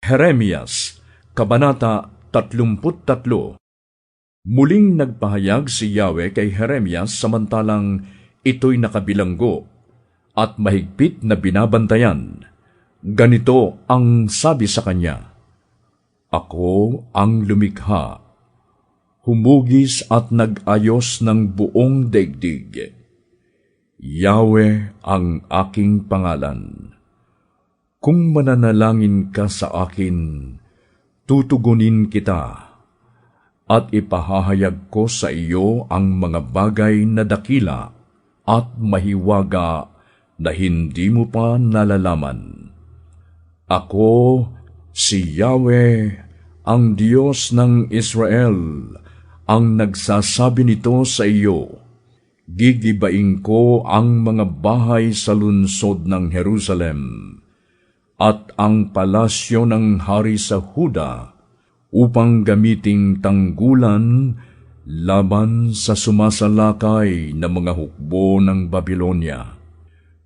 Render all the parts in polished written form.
Jeremias, Kabanata 33. Muling nagpahayag si Yahweh kay Jeremias samantalang ito'y nakabilanggo at mahigpit na binabantayan. Ganito ang sabi sa kanya, "Ako ang lumikha, humugis at nag-ayos ng buong daigdig. Yahweh ang aking pangalan. Kung mananalangin ka sa akin, tutugunin kita, at ipahahayag ko sa iyo ang mga bagay na dakila at mahiwaga na hindi mo pa nalalaman. Ako, si Yahweh, ang Diyos ng Israel, ang nagsasabi nito sa iyo. Gigibain ko ang mga bahay sa lungsod ng Jerusalem, at ang palasyo ng hari sa Huda upang gamiting tanggulan laban sa sumasalakay na mga hukbo ng Babilonya.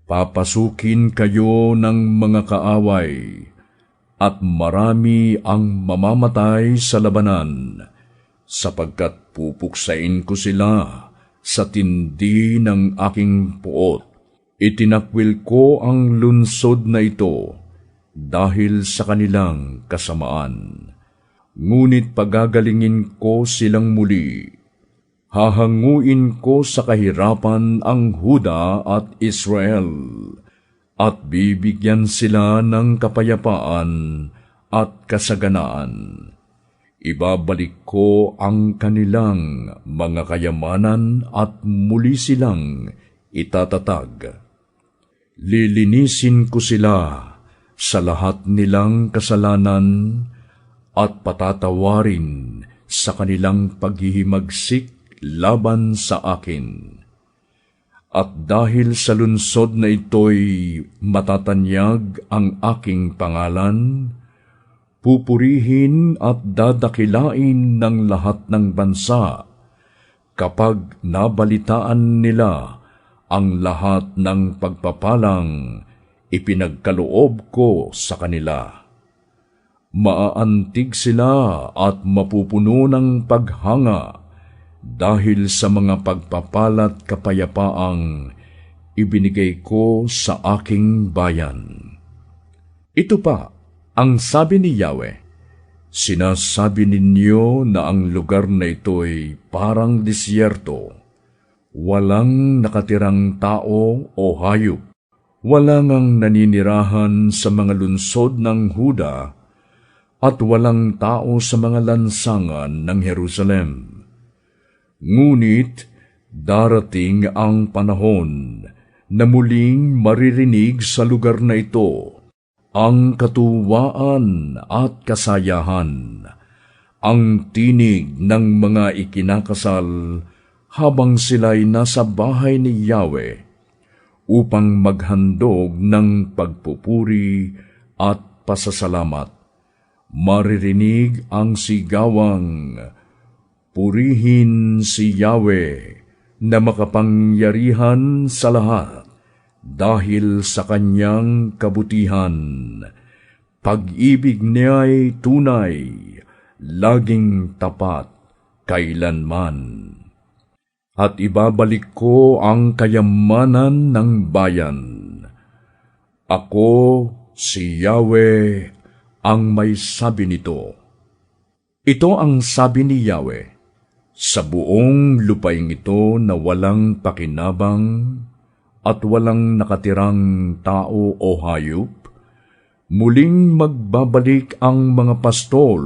Papasukin kayo ng mga kaaway, at marami ang mamamatay sa labanan, sapagkat pupuksain ko sila sa tindi ng aking puot. Itinakwil ko ang lungsod na ito dahil sa kanilang kasamaan. Ngunit pagagalingin ko silang muli. Hahanguin ko sa kahirapan ang Huda at Israel, at bibigyan sila ng kapayapaan at kasaganaan. Ibabalik ko ang kanilang mga kayamanan at muli silang itatatag. Lilinisin ko sila sa lahat nilang kasalanan at patatawarin sa kanilang paghihimagsik laban sa akin. At dahil sa lungsod na ito'y matatanyag ang aking pangalan, pupurihin at dadakilain ng lahat ng bansa kapag nabalitaan nila ang lahat ng pagpapalang ipinagkaloob ko sa kanila. Maaantig sila at mapupuno ng paghanga dahil sa mga pagpapalat kapayapaang ibinigay ko sa aking bayan." Ito pa ang sabi ni Yahweh, "Sinasabi ninyo na ang lugar na ito'y parang disyerto, walang nakatirang tao o hayop. Walang ang naninirahan sa mga lungsod ng Huda, at walang tao sa mga lansangan ng Jerusalem. Ngunit darating ang panahon na muling maririnig sa lugar na ito ang katuwaan at kasayahan, ang tinig ng mga ikinakasal habang sila'y nasa bahay ni Yahweh, upang maghandog ng pagpupuri at pasasalamat. Maririnig ang sigawang, 'Purihin si Yahweh na makapangyarihan sa lahat, dahil sa kanyang kabutihan. Pag-ibig niya'y tunay, laging tapat, kailanman. At ibabalik ko ang kayamanan ng bayan. Ako, si Yahweh, ang may sabi nito." Ito ang sabi ni Yahweh, "Sa buong lupaing ito na walang pakinabang at walang nakatirang tao o hayop, muling magbabalik ang mga pastol,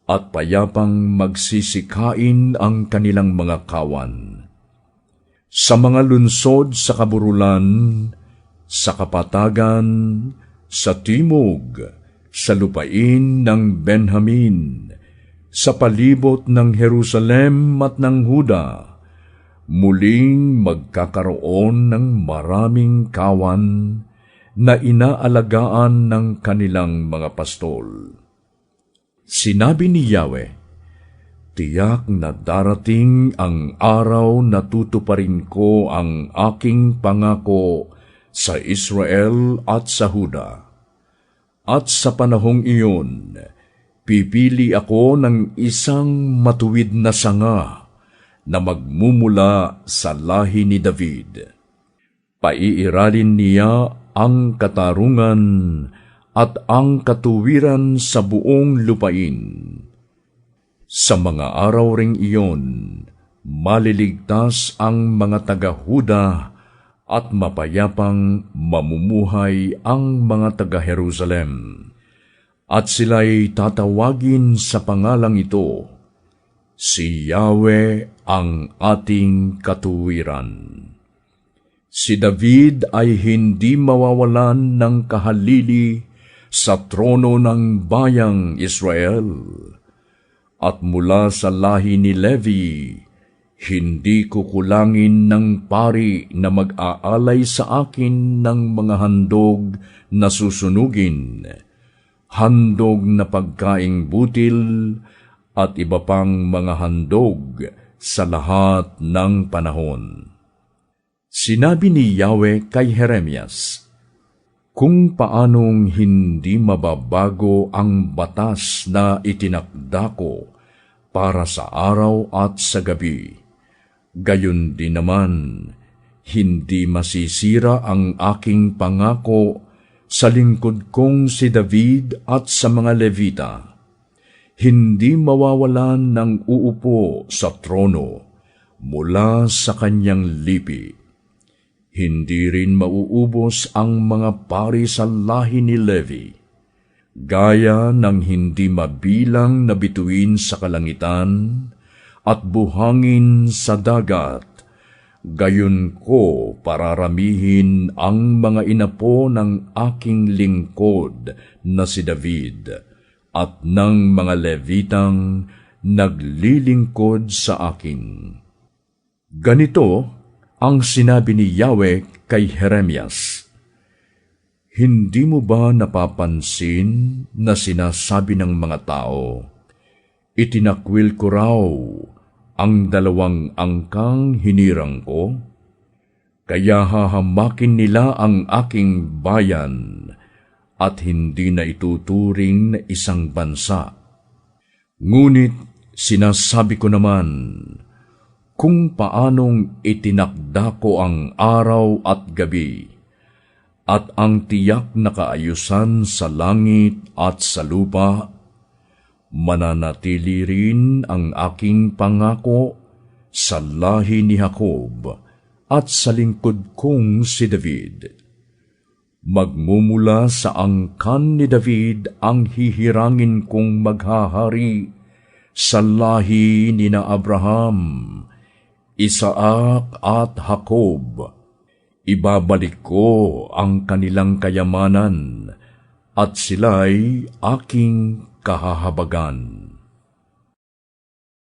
at payapang magsisikain ang kanilang mga kawan. Sa mga lungsod sa kaburulan, sa kapatagan, sa timog, sa lupain ng Benjamin, sa palibot ng Jerusalem at ng Huda, muling magkakaroon ng maraming kawan na inaalagaan ng kanilang mga pastol." Sinabi ni Yahweh, "Tiyak na darating ang araw na tutuparin ko ang aking pangako sa Israel at sa Huda. At sa panahong iyon, pipili ako ng isang matuwid na sanga na magmumula sa lahi ni David. Paiiralin niya ang katarungan at ang katuwiran sa buong lupain. Sa mga araw ring iyon, maliligtas ang mga taga-Huda at mapayapang mamumuhay ang mga taga-Jerusalem. At sila'y tatawagin sa pangalang ito, si Yahweh ang ating katuwiran. Si David ay hindi mawawalan ng kahalili sa trono ng bayang Israel. At mula sa lahi ni Levi, hindi kukulangin ng pari na mag-aalay sa akin ng mga handog na susunugin, handog na pagkaing butil, at iba pang mga handog sa lahat ng panahon. Sinabi ni Yahweh kay Jeremias, kung paanong hindi mababago ang batas na itinakda ko para sa araw at sa gabi, gayon din naman, hindi masisira ang aking pangako sa lingkod kong si David at sa mga Levita. Hindi mawawalan ng uupo sa trono mula sa kanyang lipi. Hindi rin mauubos ang mga pari sa lahi ni Levi, gaya ng hindi mabilang na bituin sa kalangitan at buhangin sa dagat. Gayon ko pararamihin ang mga inapo ng aking lingkod na si David at ng mga Levitang naglilingkod sa akin. Ganito ang sinabi ni Yahweh kay Jeremias, hindi mo ba napapansin na sinasabi ng mga tao, itinakwil ko raw ang 2 angkang hinirang ko? Kaya hahamakin nila ang aking bayan at hindi na ituturing na isang bansa. Ngunit sinasabi ko naman, kung paanong itinakda ko ang araw at gabi, at ang tiyak na kaayusan sa langit at sa lupa, mananatili rin ang aking pangako sa lahi ni Jacob at sa lingkod kong si David. Magmumula sa angkan ni David ang hihirangin kong maghahari sa lahi ni na Abraham, Isaac at Jacob. Ibabalik ko ang kanilang kayamanan at sila'y aking kahahabagan.